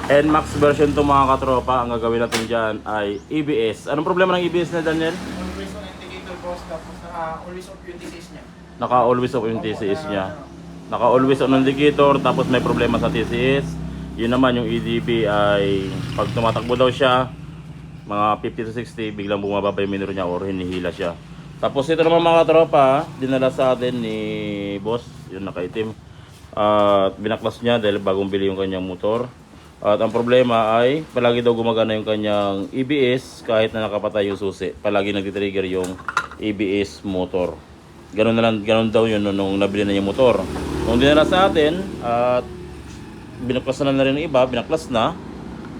NMAX version to mga katropa. Ang gagawin natin dyan ay EBS. Anong problema ng EBS na, Daniel? Always on indicator boss, tapos always off yung TCS niya. Naka-always off yung TCS niya. Naka-always on indicator, tapos may problema sa TCS. Yun naman yung EDP ay pag tumatakbo daw siya, mga 50 to 60, biglang bumababa yung minor niya or hinihila siya. Tapos ito naman mga katropa, dinala sa atin ni boss, yun nakaitim. At binaklas niya dahil bagong bili yung kanyang motor. At ang problema ay palagi daw gumagana yung kanyang EBS kahit na nakapatay yung susi. Palagi nagtitrigger yung EBS motor. Ganun na lang, ganun daw yun nung nabili na yung motor. Nung dinala sa atin at binaklas na rin ng iba, binaklas na.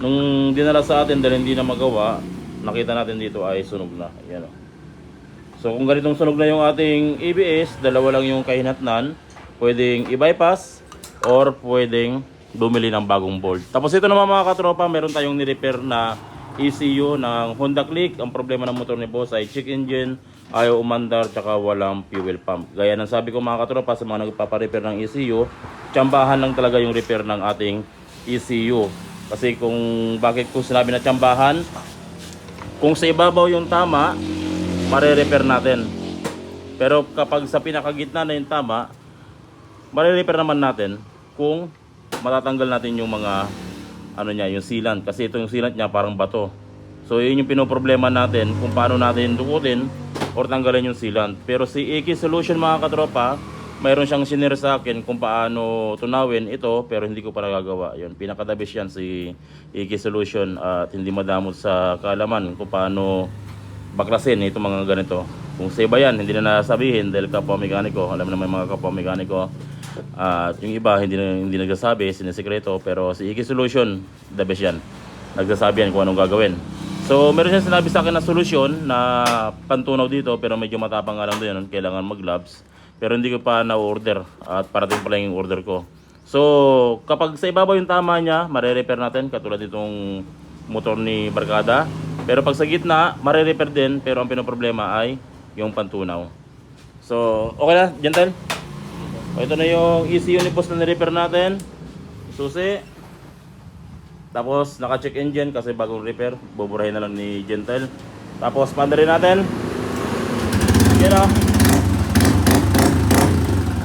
Nung dinala sa atin dahil hindi na magawa, nakita natin dito ay sunog na. Ayan o. So kung ganitong sunog na yung ating EBS, dalawa lang yung kahinatnan. Pwedeng i-bypass or pwedeng bumili ng bagong bolt. Tapos ito naman mga katropa, meron tayong ni-repair na ECU ng Honda Click. Ang problema ng motor ni boss ay check engine, ayaw umandar, tsaka walang fuel pump. Gaya ng sabi ko mga katropa sa mga nagpapa-repair ng ECU, tsambahan lang talaga yung repair ng ating ECU. Kasi kung bakit ko sinabi na tsambahan, kung sa ibabaw yung tama, mare-repair natin. Pero kapag sa pinakagitna na yung tama, mare-repair naman natin kung matatanggal natin yung mga ano niya, yung sealant. Kasi ito yung sealant niya parang bato. So yun yung pinoproblema natin kung paano natin dukutin or tanggalin yung sealant. Pero si AK Solution mga katropa, mayroon siyang sinare sa akin kung paano tunawin ito, pero hindi ko pa nagagawa. Yun, pinakadabis yan si AK Solution at hindi madamot sa kaalaman kung paano baklasin itong mga ganito. Kung sa iba yan, hindi na nasabihin dahil kapwa mekaniko. Alam naman mga kapwa mekaniko. At yung iba hindi nagsasabi, sinisikreto. Pero si AK Solution, the best yan. Nagsasabi yan kung anong gagawin. So meron siya sinabi sa akin na solusyon na pantunaw dito, pero medyo matapang nga lang doon, kailangan mag-gloves. Pero hindi ko pa na-order at parating pa lang yung order ko. So kapag sa ibabaw yung tama niya, mare-repair natin katulad itong motor ni Barkada. Pero pag sa gitna, mare-repair din, pero ang pinoproblema ay yung pantunaw. So okay na, gentle. Ito na yung ECU ni boss na ni-repair natin. Susi. Tapos naka-check engine kasi bagong repair. Buburahin na lang ni Gentle. Tapos pandarin natin. Yan o.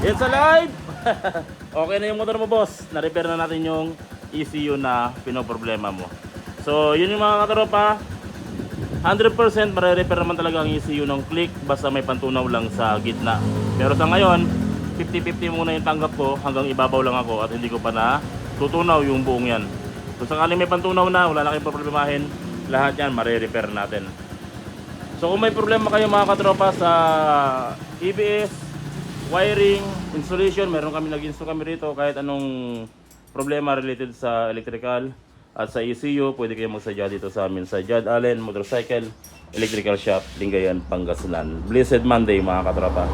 It's alive! Okay na yung motor mo boss. Na-repair na natin yung ECU na pinoproblema mo. So yun yung mga katropa. 100% mare-repair naman talaga ang ECU ng Click. Basta may pantunaw lang sa gitna. Pero sa ngayon 50-50 muna yung tanggap ko, hanggang ibabaw lang ako at hindi ko pa na tutunaw yung buong yan. Kung sakaling may pantunaw na, wala na kayong problemahin, lahat yan mare-repair natin. So kung may problema kayo mga katropa sa EBS, wiring, installation, meron kami nag-install kami rito kahit anong problema related sa electrical at sa ECU, pwede kayo magsadya dito sa amin sa Jad Allen Motorcycle Electrical Shop, Lingayen, Pangasinan. Blessed Monday mga katropa.